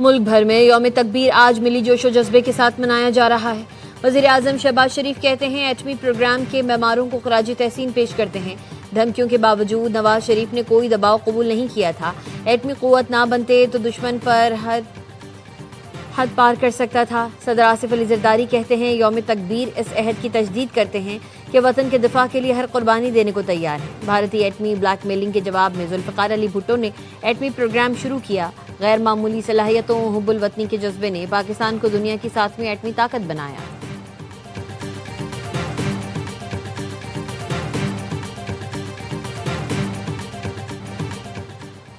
मुल्क भर में यौम तकबीर आज मिली जोशो जज्बे के साथ मनाया जा रहा है। वज़ीर आज़म शहबाज शरीफ कहते हैं एटमी प्रोग्राम के मेमारों को खराज तहसीन पेश करते हैं। धमकियों के बावजूद नवाज शरीफ ने कोई दबाव कबूल नहीं किया था। एटमी क़ुव्वत ना बनते तो दुश्मन पर हद पार कर सकता था। सदर आसिफ अली जरदारी कहते हैं यौम तकबीर इस अहद की तजदीद करते हैं कि वतन के दिफा के लिए हर कुर्बानी देने को तैयार है। भारतीय एटमी ब्लैकमेलिंग के जवाब में जुल्फ़िकार अली भुट्टो ने एटमी प्रोग्राम शुरू किया। गैर मामूली सलाहियतों हुब्बुल वतनी के जज्बे ने पाकिस्तान को दुनिया की 7वीं एटमी ताकत बनाया।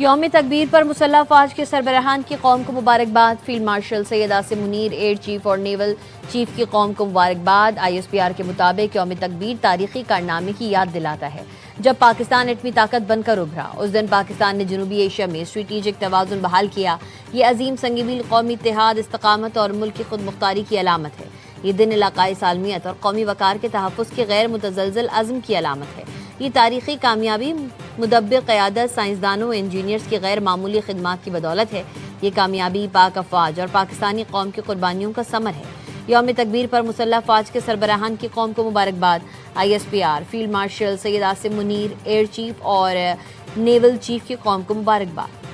यौम तकबीर पर मुसल्लह अफवाज के सरबराहान की कौम को मुबारकबाद। Field marshal Syed Asim Munir, air chief और नेवल चीफ की कौम को मुबारकबाद। ISPR के मुताबिक यौम तकबीर तारीखी कारनामे की याद दिलाता है जब पाकिस्तान एटमी ताकत बनकर उभरा। उस दिन पाकिस्तान ने जनूबी एशिया में स्ट्रेटेजिक तवाज़ुन बहाल किया। ये अजीम संगीबील कौमी इत्तेहाद, इस्तकामत और मुल्क की खुद मुख्तारी की अलामत है। ये दिन इलाकाई सालमियत और कौमी वकार के तहफ़्फ़ुज़ के गैर मुतज़लज़ल अज़्म की अलामत है। ये तारीखी कामयाबी मुदब्बिर क़यादत, साइंसदानों, इंजीनियर्स की गैर मामूली खिदमात की बदौलत है। ये कामयाबी पाक अफवाज और पाकिस्तानी कौम की कुर्बानियों का समर है। यौम तकबीर पर मुसल्लह अफवाज के सरबराहान की कौम को मुबारकबाद। ISPR, field marshal Syed Asim Munir, air chief और नेवल चीफ की कौम को मुबारकबाद।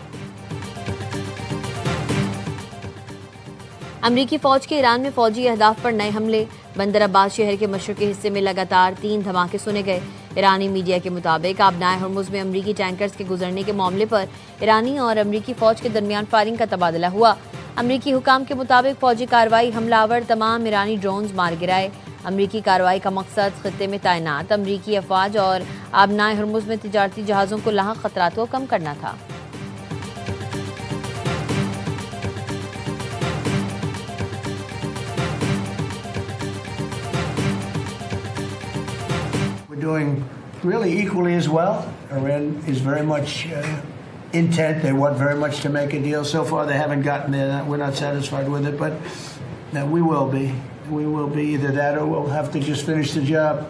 अमरीकी फ़ौज के ईरान में फ़ौजी अहदाफ पर नए हमले। बंदर अब्बास शहर के मशरक़ी हिस्से में लगातार 3 धमाके सुने गए। ईरानी मीडिया के मुताबिक आबनाए हर्मुज़ में अमरीकी टैंकर्स के गुजरने के मामले पर ईरानी और अमरीकी फ़ौज के दरमियान फायरिंग का तबादला हुआ। अमरीकी हुकाम के मुताबिक फ़ौजी कार्रवाई हमलावर तमाम ईरानी ड्रोन्स मार गिराए। अमरीकी कार्रवाई का मकसद खित्ते में तैनात अमरीकी अफवाज और आबनाए हर्मुज़ में तिजारती जहाज़ों को लाहक खतरात को कम करना था। Doing really equally as well. Iran is very much intent. They want very much to make a deal. So far, they haven't gotten there. We're not satisfied with it, but we will be. We will be either that or we'll have to just finish the job.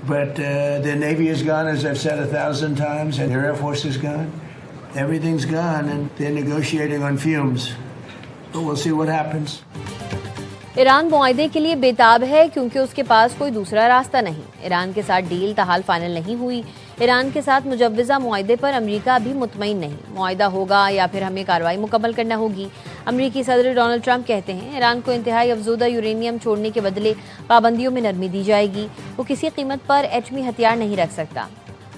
But their Navy is gone, as I've said 1,000 times, and their Air Force is gone. Everything's gone, and they're negotiating on fumes. But we'll see what happens. Iran मुआहदे के लिए बेताब है क्योंकि उसके पास कोई दूसरा रास्ता नहीं। ईरान के साथ डील ताहाल फाइनल नहीं हुई। ईरान के साथ मुजव्वज़ा मुआहदे पर अमेरिका अभी मुतमईन नहीं। मुआहदा होगा या फिर हमें कार्रवाई मुकम्मल करना होगी। अमेरिकी सदर डोनाल्ड ट्रंप कहते हैं ईरान को इंतहाई अफजूदा यूरेनियम छोड़ने के बदले पाबंदियों में नरमी दी जाएगी। वो किसी कीमत पर एटमी हथियार नहीं रख सकता।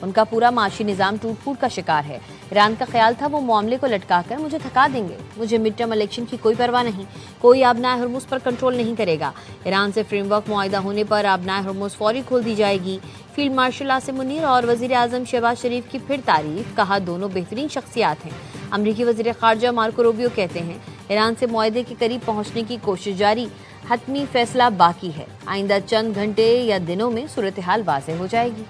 उनका पूरा माशी निज़ाम टूट फूट का शिकार है। ईरान का ख्याल था वो मामले को लटकाकर मुझे थका देंगे। मुझे मिड टर्म इलेक्शन की कोई परवाह नहीं। कोई आबनाए हर्मुज़ पर कंट्रोल नहीं करेगा। ईरान से फ्रेमवर्क मुआहदा होने पर आबनाए हर्मुज़ फौरी खोल दी जाएगी। फील्ड मार्शल आसिम मुनीर और वज़ीर आज़म शहबाज शरीफ की फिर तारीफ, कहा दोनों बेहतरीन शख्सियात हैं। अमरीकी वज़ीर ख़ारजा मार्को रूबियो कहते हैं ईरान से मुआहदे के करीब पहुँचने की कोशिश जारी, हतमी फैसला बाकी है। आइंदा चंद घंटे या दिनों में सूरत हाल वाज़ेह हो जाएगी।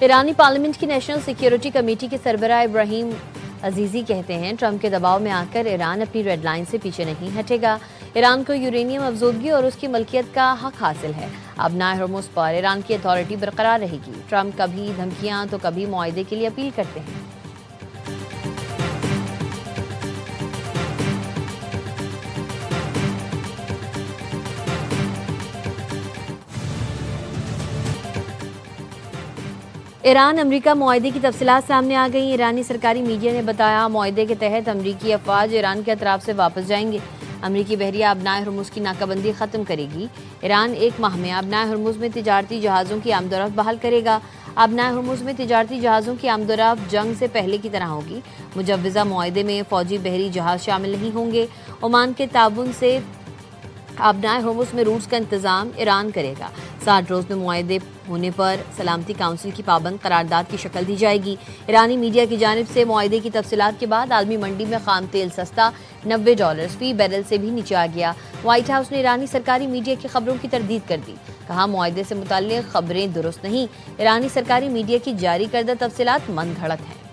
ईरानी पार्लियामेंट की नेशनल सिक्योरिटी कमेटी के सरबराह इब्राहिम अजीज़ी कहते हैं ट्रंप के दबाव में आकर ईरान अपनी रेड लाइन से पीछे नहीं हटेगा। ईरान को यूरेनियम अफजोदगी और उसकी मलकियत का हक हासिल है। आबनाए हर्मुज़ पर ईरान की अथॉरिटी बरकरार रहेगी। ट्रंप कभी धमकियां तो कभी मुआहदे के लिए अपील करते हैं। ईरान अमरीका मुआहदे की तफसीलात सामने आ गई। ईरानी सरकारी मीडिया ने बताया मुआहदे के तहत अमरीकी अफवाज ईरान के अतराफ से वापस जाएंगे। अमरीकी बहरिया आबनाए हर्मुज़ की नाकाबंदी ख़त्म करेगी। ईरान 1 माह में आबनाए हर्मुज़ में तिजारती जहाज़ों की आमदोरफ्त बहाल करेगा। आबनाए हर्मुज़ में तिजारती जहाज़ों की आमदोरफ्त जंग से पहले की तरह होगी। मुजव्वज़ा मुआहदे में फ़ौजी बहरी जहाज़ शामिल नहीं होंगे। ओमान के ताबुन से आबनाए हर्मुज़ में रूट्स का इंतज़ाम ईरान करेगा। 60 रोज में मुआहदे होने पर सलामती काउंसिल की पाबंद करारदाद की शक्ल दी जाएगी। ईरानी मीडिया की जानिब से मुआहदे की तफसीलात के बाद आलमी मंडी में खाम तेल सस्ता $90 फी बैरल से भी नीचे आ गया। व्हाइट हाउस ने ईरानी सरकारी मीडिया की खबरों की तरदीद कर दी। कहा, मुआहदे से मुताल्लिक खबरें दुरुस्त नहीं। ईरानी सरकारी मीडिया की जारी करदा तफसीलात मन घड़त हैं।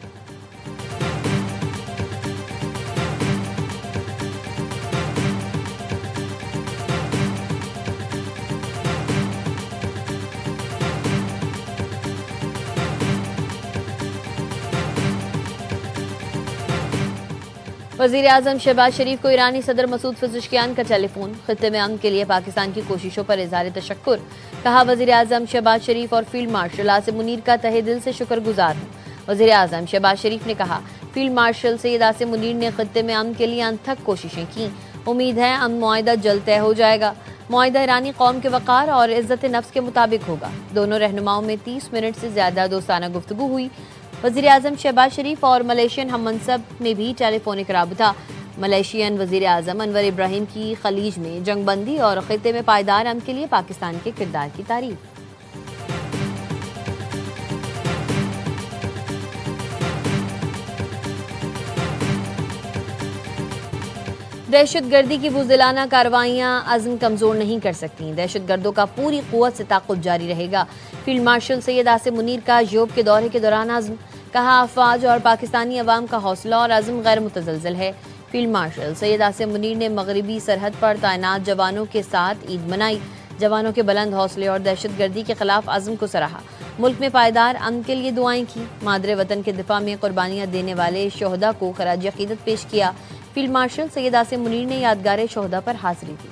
वज़ीर आज़म शहबाज शरीफ को ईरानी सदर मसूद पेज़ेश्कियान का टेलीफोन। खित्ते में अमन के लिए पाकिस्तान की कोशिशों पर इज़हार तशक्कुर। कहा, वज़ीर आज़म शहबाज शरीफ और फील्ड मार्शल आसिम मुनीर का तहे दिल से शुक्रगुजार हूँ। वज़ीर आज़म शहबाज शरीफ ने कहा, फील्ड मार्शल सैयद आसिम मुनीर ने खित्ते में अमन के लिए अनथक कोशिशें की। उम्मीद है अमन मुआहदा जल्द तय हो जाएगा। मुआहदा ईरानी कौम के वक़ार और इज़्ज़त नफ्स के मुताबिक होगा। दोनों रहनुमाओं में 30 मिनट से ज़्यादा दोस्ताना गुफ्तगू हुई। वज़ीर आज़म शहबाज शरीफ और मलेशियन हम मनसब में भी टेलीफोनिक राबता। मलेशियन वज़ीर आज़म अनवर इब्राहिम की खलीज में जंगबंदी और खित्ते में पायदार अमन के लिए पाकिस्तान के किरदार की तारीफ। दहशतगर्दी की बुज़दिलाना कार्रवाइयाँ अज़्म कमज़ोर नहीं कर सकती। दहशतगर्दों का पूरी क़ुव्वत से ताक़ुब जारी रहेगा। फील्ड मार्शल सैयद आसिम मुनीर का यूरोप के दौरे के दौरान अज़्म। कहा, अफ़वाज और पाकिस्तानी अवाम का हौसला और अज़्म गैर मुतज़लज़ल है। फील्ड मार्शल सैयद आसिम मुनीर ने मगरबी सरहद पर तैनात जवानों के साथ ईद मनाई। जवानों के बुलंद हौसले और दहशतगर्दी के खिलाफ अज़्म को सराहा। मुल्क में पायदार अमन के लिए दुआएं की। मादरे वतन के दिफा में कुर्बानियाँ देने वाले शोहदा को खराज अक़ीदत पेश किया। फील्ड मार्शल सैयद आसिम मुनीर ने यादगार शोहदा पर हाज़िरी दी।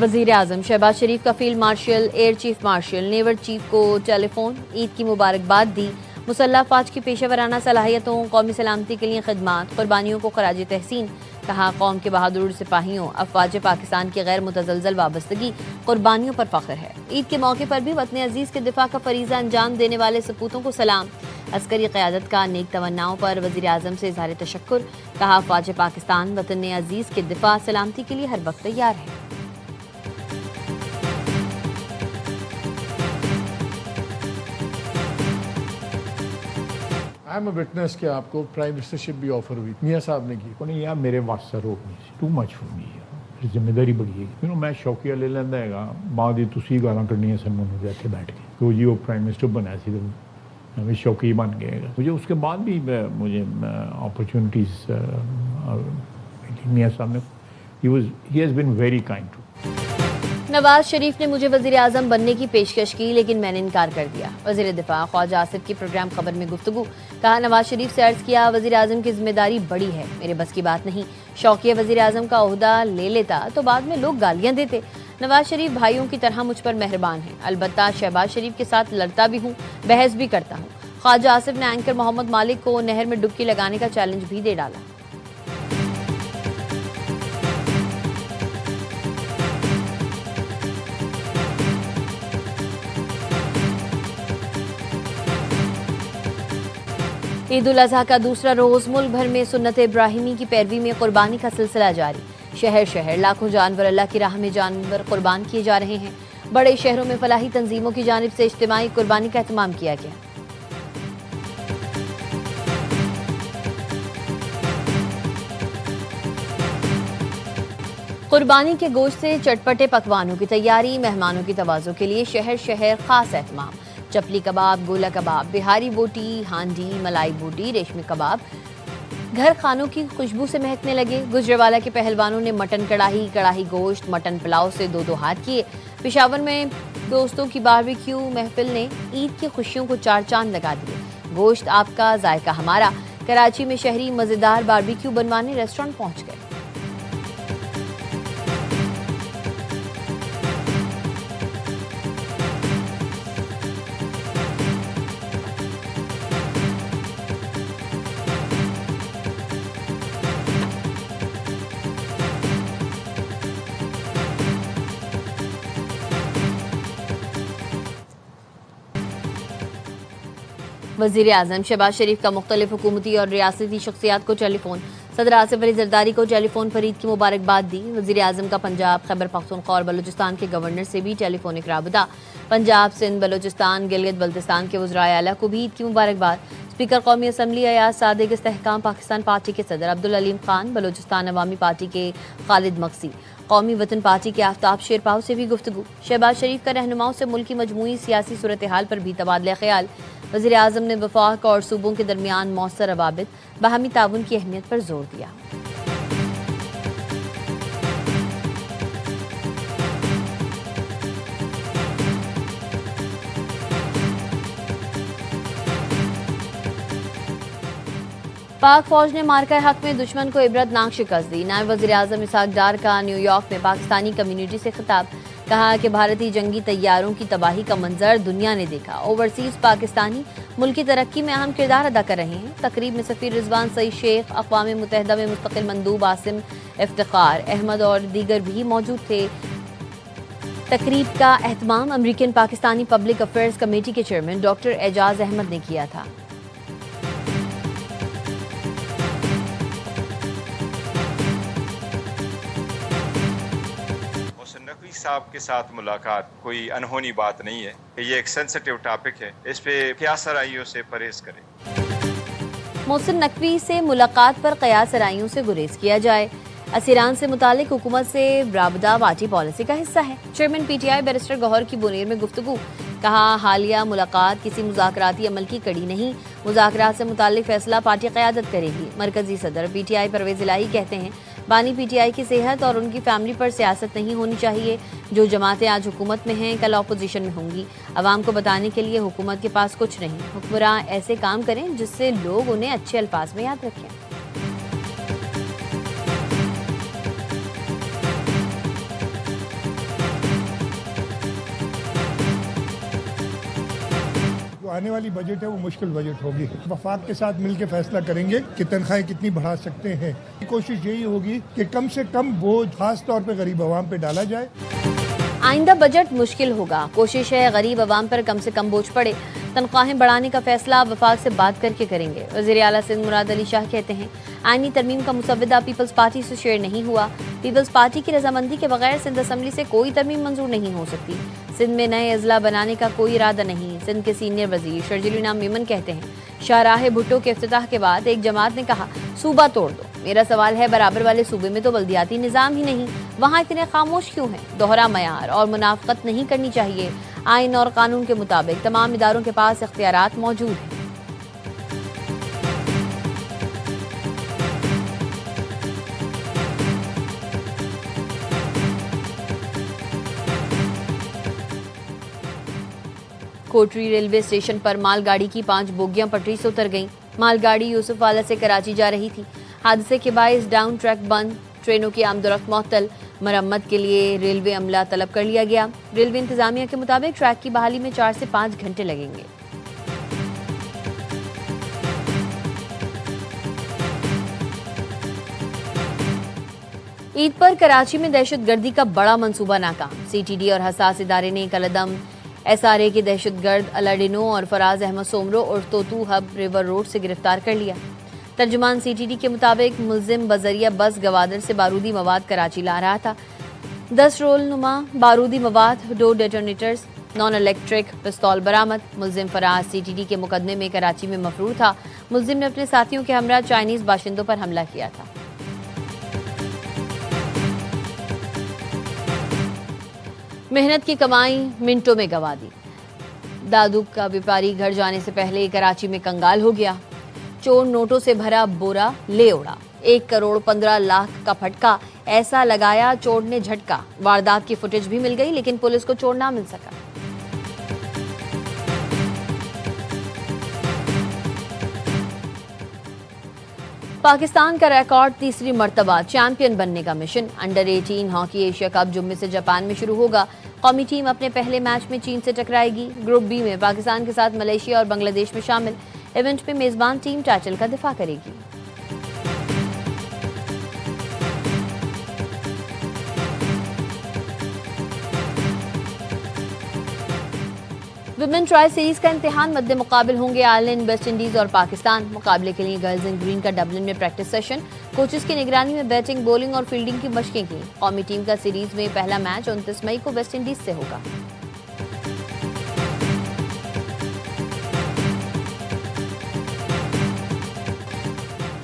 वज़ीर आज़म शहबाज शरीफ का field marshal, air chief marshal, naval chief को टेलीफोन। ईद की मुबारकबाद दी। मुसल्लह अफ़वाज की पेशेवराना सलाहियतों, कौमी सलामती के लिए खिदमात, कुर्बानियों को खराज तहसीन। कहा, कौम के बहादुर सिपाहियों, अफ़वाज पाकिस्तान की गैर मुतज़लज़ल वाबस्तगी, कुर्बानियों पर फ़ख्र है। ईद के मौके पर भी वतन अजीज़ के दिफा का फरीज़ा अंजाम देने वाले सपूतों को सलाम। अस्करी क़यादत का नेक तमन्नाओं पर वज़ीर आज़म से इज़हार तशक्कुर। कहा, अफ़वाज पाकिस्तान वतन अजीज़ के दिफा सलामती के लिए हर वक्त तैयार है। आई एम अ विटनेस कि आपको प्राइम मिनिस्टरशिप भी ऑफर हुई, मियाँ साहब ने की। नहीं यार मेरे वास सर हो नहीं टू मच फॉर मी, फिर जिम्मेदारी बड़ी है। यू नो मैं शौकिया ले लेंदा हैगा, मां दी तुसी गालां कढ़नियां सन मैनूं इत्थे बैठ के तो जी वो प्राइम मिनिस्टर बनाया सी तो मैं शौकी बन गया। मुझे उसके बाद भी मुझे अपॉर्चुनिटीज़ मियाँ साहब ने ही has been very kind to. Nawaz Sharif ने मुझे वज़ीर आज़म बनने की पेशकश की लेकिन मैंने इनकार कर दिया। वज़ीर दिफा ख्वाजा आसिफ की प्रोग्राम खबर में गुफ्तगू। कहा, नवाज शरीफ से अर्ज़ किया, वज़ीर आज़म की जिम्मेदारी बड़ी है, मेरे बस की बात नहीं। शौकिया वज़ीर आज़म का ओहदा ले लेता तो बाद में लोग गालियाँ देते। नवाज शरीफ भाइयों की तरह मुझ पर मेहरबान है। अलबत्ता शहबाज शरीफ के साथ लड़ता भी हूँ, बहस भी करता हूँ। ख्वाजा आसिफ ने एंकर मोहम्मद मालिक को नहर में डुबकी लगाने का चैलेंज भी दे डाला। ईद उल अज़हा का दूसरा रोज़ मुल्क भर में सुन्नत इब्राहिमी की पैरवी में कुर्बानी का सिलसिला जारी। शहर शहर लाखों जानवर अल्लाह की राह में जानवर कुर्बान किए जा रहे हैं। बड़े शहरों में फलाही तंजीमों की जानिब से इज्तिमाई कुर्बानी का एहतमाम किया गया। कुर्बानी के गोश्त से चटपटे पकवानों की तैयारी, मेहमानों की तवाज़ो के लिए शहर शहर खास एहतमाम। चपली कबाब, गोला कबाब, बिहारी बोटी, हांडी, मलाई बोटी, रेशमी कबाब घर खानों की खुशबू से महकने लगे। गुजरावाला के पहलवानों ने मटन कढ़ाई, कढ़ाई गोश्त, मटन पुलाव से दो दो हाथ किए। पेशावर में दोस्तों की बारबेक्यू महफिल ने ईद की खुशियों को चार चांद लगा दिए। गोश्त आपका, जायका हमारा। कराची में शहरी मज़ेदार बारबेक्यू बनवाने रेस्टोरेंट पहुंच गए। वज़ीर आज़म शहबाज शरीफ का मुख्तलिफ हुकूमती और रियासती शख्सियात को टेलीफोन। सदर आसिफ अली जरदारी को टेलीफोन पर ईद की मुबारकबाद दी। वज़ीर आज़म का पंजाब, खैबर पख्तूनख्वा और बलूचिस्तान के गवर्नर से भी टेलीफोनिक राबता। पंजाब, सिंध, बलूचिस्तान, गिलगित बल्तिस्तान के वज़राए आला को भी ईद की मुबारकबाद। स्पीकर कौमी असम्बली अयाज सादिक, इस्तेहकाम पाकिस्तान पार्टी के सदर अब्दुल अलीम खान, बलूचिस्तान अवामी पार्टी के खालिद मक्सी, कौमी वतन पार्टी के आफ्ताब शेरपाव से भी गुफ्तगू। शहबाज शरीफ का रहनुमाओं से मुल्क की मजमूई सियासी सूरत हाल पर भी तबादला ख्याल। वज़ीर आज़म ने वफाक और सूबों के दरमियान मौसर रवाबित, बाहमी ताउन की अहमियत पर जोर दिया। पाक फौज ने मार्का हक में दुश्मन को इबरतनाक शिकस्त दी। नायब वज़ीर आज़म इसहाक डार का न्यूयॉर्क में पाकिस्तानी कम्युनिटी से खिताब। कहा कि भारतीय जंगी तैयारों की तबाही का मंजर दुनिया ने देखा। ओवरसीज पाकिस्तानी मुल्क की तरक्की में अहम किरदार अदा कर रहे हैं। तकरीब में सफ़ीर रिजवान सईद शेख, अक़वाम मुत्तहिदा में मुस्तकिल मंदूब आसिम इफ्तिखार अहमद और दीगर भी मौजूद थे। तकरीब का एहतमाम American Pakistani public affairs committee के चेयरमैन डॉक्टर एजाज अहमद ने किया था। नकवी साहब के साथ मुलाकात कोई अनहोनी बात नहीं है। ये एक सेंसिटिव टॉपिक है, इस पे क़यास आराइयों से परहेज करें। मोहसिन नकवी से मुलाकात पर क़यास आराइयों से गुरेज किया जाए। असीरान से मुतालिक हुकूमत से राबता पार्टी पॉलिसी का हिस्सा है। चेयरमैन पीटीआई बैरिस्टर गौहर की बुनेर में गुफ्तगू। कहा हालिया मुलाकात किसी मुज़ाकराती अमल की कड़ी नहीं, मुज़ाकरात से मुतालिक फैसला पार्टी क़यादत करेगी। मरकजी सदर पीटीआई परवेज़ इलाही कहते हैं बानी पीटीआई की सेहत और उनकी फैमिली पर सियासत नहीं होनी चाहिए। जो जमातें आज हुकूमत में हैं कल अपोजिशन में होंगी। आवाम को बताने के लिए हुकूमत के पास कुछ नहीं। हुक्मरान ऐसे काम करें जिससे लोग उन्हें अच्छे अल्फाज में याद रखें। आने वाली बजट है वो मुश्किल बजट होगी। वफाक के साथ मिलकर फैसला करेंगे कि तनख्वाहें कितनी बढ़ा सकते हैं। कोशिश यही होगी कि कम से कम बोझ खास तौर पे गरीब आवाम पे डाला जाए। आइंदा बजट मुश्किल होगा। कोशिश है गरीब आवाम पर कम से कम बोझ पड़े। तनख्वाहें बढ़ाने का फैसला वफाक से बात करके करेंगे। वज़ीर आला सिंध मुराद अली शाह कहते हैं आईनी तरमीम का मुसव्वदा पीपल्स पार्टी से शेयर नहीं हुआ। पीपल्स पार्टी की रजामंदी के बगैर सिंध असम्बली से कोई तरमीम मंजूर नहीं हो सकती। सिंध में नए अजला बनाने का कोई इरादा नहीं। सिंध के सीनियर वजीर शर्जील इनाम मेमन कहते हैं शाहराह भुट्टो के इफ्तिताह के बाद एक जमात ने कहा सूबा तोड़ दो। मेरा सवाल है बराबर वाले सूबे में तो बल्दियाती निज़ाम ही नहीं, वहाँ इतने खामोश क्यों हैं? दोहरा मयार और मुनाफकत नहीं करनी चाहिए। आइन और कानून के मुताबिक तमाम इदारों के पास इख्तियारात मौजूद हैं। कोटरी रेलवे स्टेशन पर मालगाड़ी की 5 बोगियां पटरी से उतर गईं। मालगाड़ी यूसुफवाला से कराची जा रही थी। हादसे के बायस डाउन ट्रैक बंद, ट्रेनों की आमदोरफ्त मुअत्तल। मरम्मत के लिए रेलवे अमला तलब कर लिया गया। रेलवे इंतजामिया के मुताबिक ट्रैक की बहाली में 4 से 5 घंटे लगेंगे। ईद पर कराची में दहशतगर्दी का बड़ा मंसूबा नाकाम। सीटीडी और हसास इदारे ने कलदम एसआरए के दहशतगर्द अलाडिनो और फराज अहमद सोमरो और तोतू हब रिवर रोड से गिरफ्तार कर लिया। तर्जुमान सीटीडी के मुताबिक मुलजिम बजरिया बस गवादर से बारूदी मवाद कराची ला रहा था। 10 रोल नुमा बारूदी मवाद, 2 डेटोनेटर्स, नॉन इलेक्ट्रिक पिस्तौल बरामद। मुलजिम फराज सीटीडी के मुकदमे में कराची में मफरूर था। मुलजिम ने अपने साथियों के हमरा चाइनीज बाशिंदों पर हमला किया था। मेहनत की कमाई मिनटों में गवा दी। दादू का व्यापारी घर जाने से पहले कराची में कंगाल हो गया। चोर नोटों से भरा बोरा ले उड़ा। 1 करोड़ 15 लाख का फटका ऐसा लगाया चोर ने झटका। वारदात की फुटेज भी मिल गई लेकिन पुलिस को चोर ना मिल सका। पाकिस्तान का रिकॉर्ड तीसरी मर्तबा चैंपियन बनने का mission. Under 18 hockey Asia cup जुम्मे से जापान में शुरू होगा। कौमी टीम अपने पहले मैच में चीन से टकराएगी। ग्रुप बी में पाकिस्तान के साथ मलेशिया और बांग्लादेश में शामिल। इवेंट में मेजबान टीम टाइटल का दिफा करेगी। विमेन ट्रायल सीरीज का इम्तिहान मद्दे मुकाबिल होंगे आयरलैंड, वेस्ट इंडीज और पाकिस्तान। मुकाबले के लिए गर्ल्स इन ग्रीन का डबलिन में प्रैक्टिस सेशन, कोचेस की निगरानी में बैटिंग, बॉलिंग और फील्डिंग की मशकें की। कौमी टीम का सीरीज में पहला मैच 29 मई को वेस्ट इंडीज से होगा।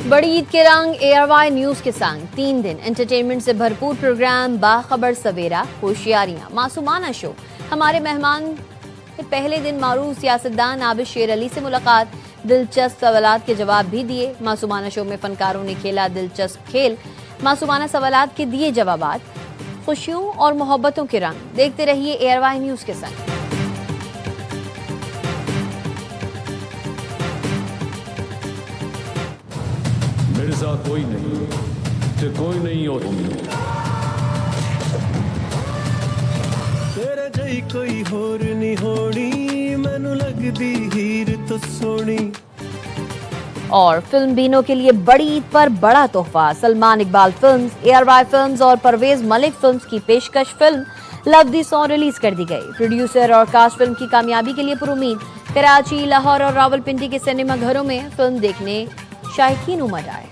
बड़ी ईद के रंग ARY न्यूज के संग 3 दिन एंटरटेनमेंट से भरपूर प्रोग्राम, बाखबर सवेरा, होशियारियां, मासूमाना शो। हमारे मेहमान पहले दिन मारूफ सियासतदान आबिद शेर अली से मुलाकात, दिलचस्प सवालात के जवाब भी दिए। मासूमाना शो में फनकारों ने खेला दिलचस्प खेल, मासूमाना सवालात के दिए जवाबात, खुशियों और मोहब्बतों के रंग। देखते रहिए ARY न्यूज के संग। मिर्जा कोई नहीं ते कोई नहीं होती, तेरे जई कोई होर नहीं होनी, मैनू लगदी हीर तो सोनी। और फिल्म बीनों के लिए बड़ी ईद पर बड़ा तोहफा। Salman Iqbal films, ARY films और परवेज मलिक फिल्म्स की पेशकश film love the song release कर दी गई। प्रोड्यूसर और कास्ट फिल्म की कामयाबी के लिए पुरुमीद। कराची, लाहौर और रावलपिंडी के सिनेमा घरों में फिल्म देखने शायकीन उमड़ आए।